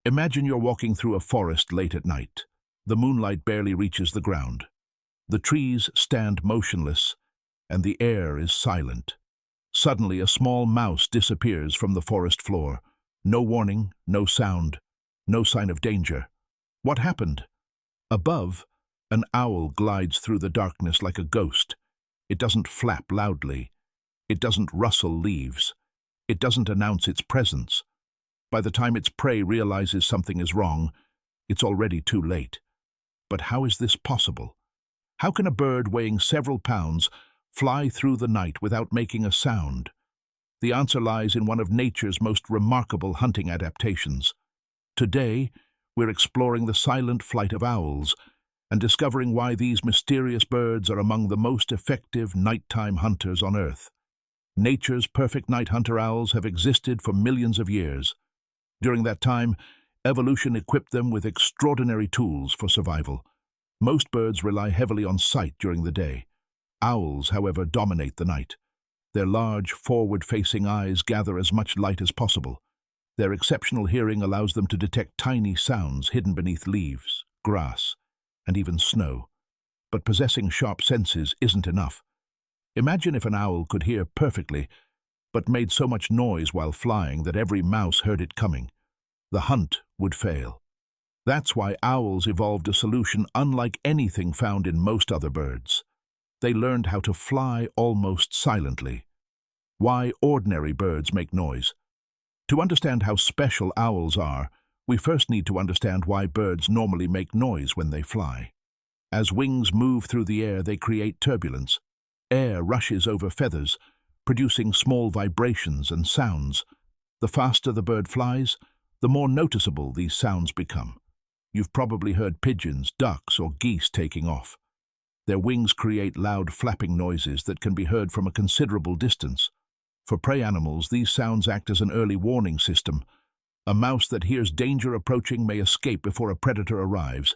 Imagine you're walking through a forest late at night. The moonlight barely reaches the ground. The trees stand motionless, and the air is silent. Suddenly, a small mouse disappears from the forest floor. No warning, no sound, no sign of danger. What happened? Above, an owl glides through the darkness like a ghost. It doesn't flap loudly. It doesn't rustle leaves. It doesn't announce its presence. By the time its prey realizes something is wrong, it's already too late. But how is this possible? How can a bird weighing several pounds fly through the night without making a sound? The answer lies in one of nature's most remarkable hunting adaptations. Today, we're exploring the silent flight of owls and discovering why these mysterious birds are among the most effective nighttime hunters on Earth. Nature's perfect night hunter owls have existed for millions of years. During that time, evolution equipped them with extraordinary tools for survival. Most birds rely heavily on sight during the day. Owls, however, dominate the night. Their large, forward-facing eyes gather as much light as possible. Their exceptional hearing allows them to detect tiny sounds hidden beneath leaves, grass, and even snow. But possessing sharp senses isn't enough. Imagine if an owl could hear perfectly, but made so much noise while flying that every mouse heard it coming. The hunt would fail. That's why owls evolved a solution unlike anything found in most other birds. They learned how to fly almost silently. Why ordinary birds make noise? To understand how special owls are, we first need to understand why birds normally make noise when they fly. As wings move through the air, they create turbulence. Air rushes over feathers, producing small vibrations and sounds. The faster the bird flies, the more noticeable these sounds become. You've probably heard pigeons, ducks, or geese taking off. Their wings create loud flapping noises that can be heard from a considerable distance. For prey animals, these sounds act as an early warning system. A mouse that hears danger approaching may escape before a predator arrives.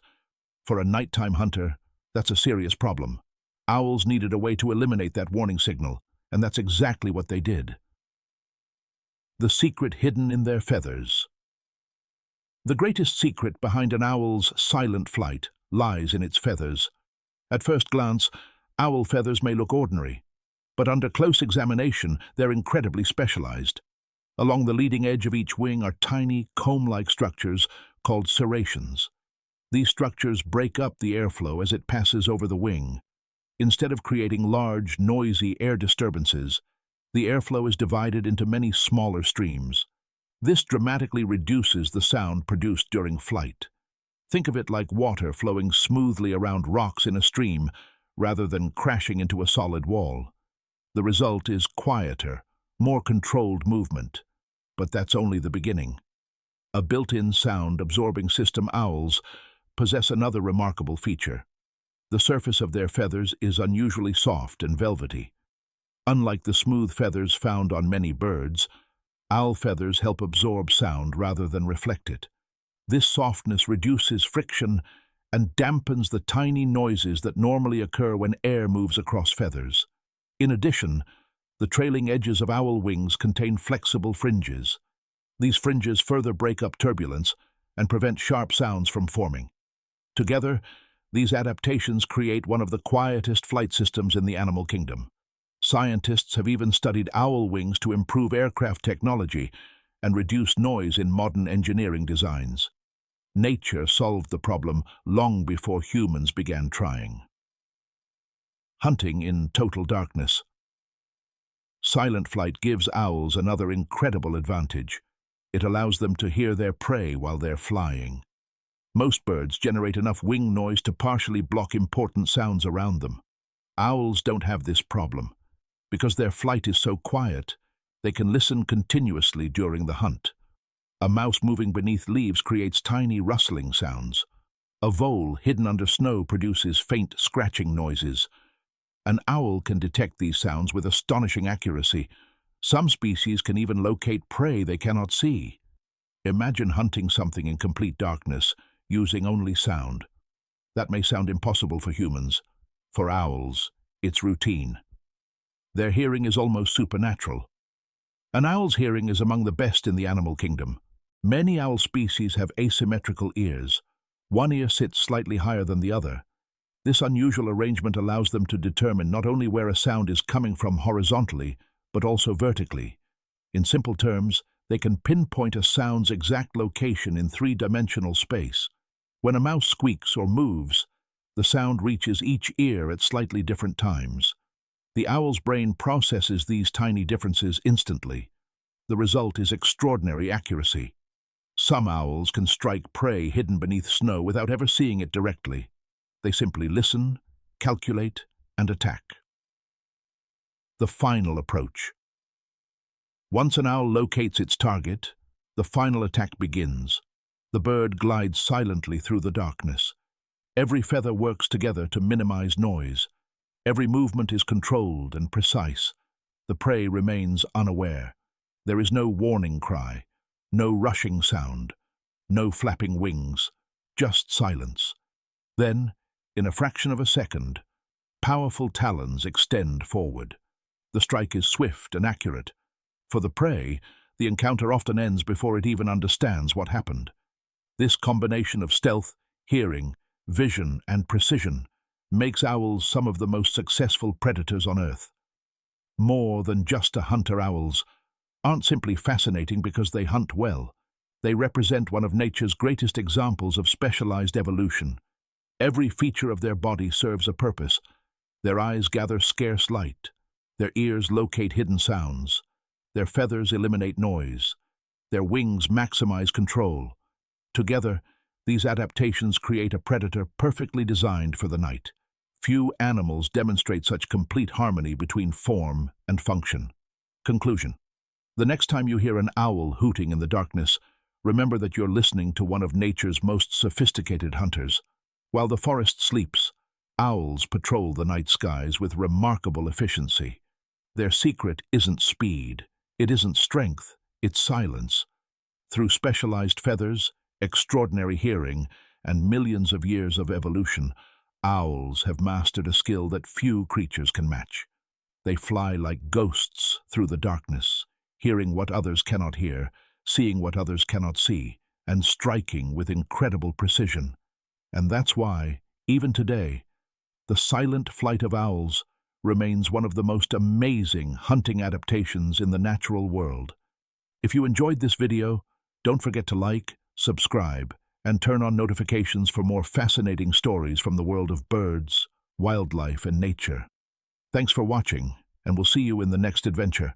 For a nighttime hunter, that's a serious problem. Owls needed a way to eliminate that warning signal, and that's exactly what they did. The secret hidden in their feathers. The greatest secret behind an owl's silent flight lies in its feathers. At first glance, owl feathers may look ordinary, but under close examination, they're incredibly specialized. Along the leading edge of each wing are tiny, comb-like structures called serrations. These structures break up the airflow as it passes over the wing. Instead of creating large, noisy air disturbances, the airflow is divided into many smaller streams. This dramatically reduces the sound produced during flight. Think of it like water flowing smoothly around rocks in a stream rather than crashing into a solid wall. The result is quieter, more controlled movement. But that's only the beginning. A built-in sound-absorbing system. Owls possess another remarkable feature. The surface of their feathers is unusually soft and velvety. Unlike the smooth feathers found on many birds, owl feathers help absorb sound rather than reflect it. This softness reduces friction and dampens the tiny noises that normally occur when air moves across feathers. In addition, the trailing edges of owl wings contain flexible fringes. These fringes further break up turbulence and prevent sharp sounds from forming. Together, these adaptations create one of the quietest flight systems in the animal kingdom. Scientists have even studied owl wings to improve aircraft technology and reduce noise in modern engineering designs. Nature solved the problem long before humans began trying. Hunting in total darkness. Silent flight gives owls another incredible advantage. It allows them to hear their prey while they're flying. Most birds generate enough wing noise to partially block important sounds around them. Owls don't have this problem. Because their flight is so quiet, they can listen continuously during the hunt. A mouse moving beneath leaves creates tiny rustling sounds. A vole hidden under snow produces faint scratching noises. An owl can detect these sounds with astonishing accuracy. Some species can even locate prey they cannot see. Imagine hunting something in complete darkness, using only sound. That may sound impossible for humans. For owls, it's routine. Their hearing is almost supernatural. An owl's hearing is among the best in the animal kingdom. Many owl species have asymmetrical ears. One ear sits slightly higher than the other. This unusual arrangement allows them to determine not only where a sound is coming from horizontally, but also vertically. In simple terms, they can pinpoint a sound's exact location in three-dimensional space. When a mouse squeaks or moves, the sound reaches each ear at slightly different times. The owl's brain processes these tiny differences instantly. The result is extraordinary accuracy. Some owls can strike prey hidden beneath snow without ever seeing it directly. They simply listen, calculate, and attack. The final approach. Once an owl locates its target, the final attack begins. The bird glides silently through the darkness. Every feather works together to minimize noise. Every movement is controlled and precise. The prey remains unaware. There is no warning cry, no rushing sound, no flapping wings, just silence. Then, in a fraction of a second, powerful talons extend forward. The strike is swift and accurate. For the prey, the encounter often ends before it even understands what happened. This combination of stealth, hearing, vision, and precision makes owls some of the most successful predators on Earth. More than just a hunter, owls aren't simply fascinating because they hunt well. They represent one of nature's greatest examples of specialized evolution. Every feature of their body serves a purpose. Their eyes gather scarce light. Their ears locate hidden sounds. Their feathers eliminate noise. Their wings maximize control. Together, these adaptations create a predator perfectly designed for the night. Few animals demonstrate such complete harmony between form and function. Conclusion. The next time you hear an owl hooting in the darkness, remember that you're listening to one of nature's most sophisticated hunters. While the forest sleeps, owls patrol the night skies with remarkable efficiency. Their secret isn't speed, it isn't strength, it's silence. Through specialized feathers, extraordinary hearing, and millions of years of evolution, owls have mastered a skill that few creatures can match. They fly like ghosts through the darkness, hearing what others cannot hear, seeing what others cannot see, and striking with incredible precision. And that's why, even today, the silent flight of owls remains one of the most amazing hunting adaptations in the natural world. If you enjoyed this video, don't forget to like, subscribe, and turn on notifications for more fascinating stories from the world of birds, wildlife, and nature. Thanks for watching, and we'll see you in the next adventure.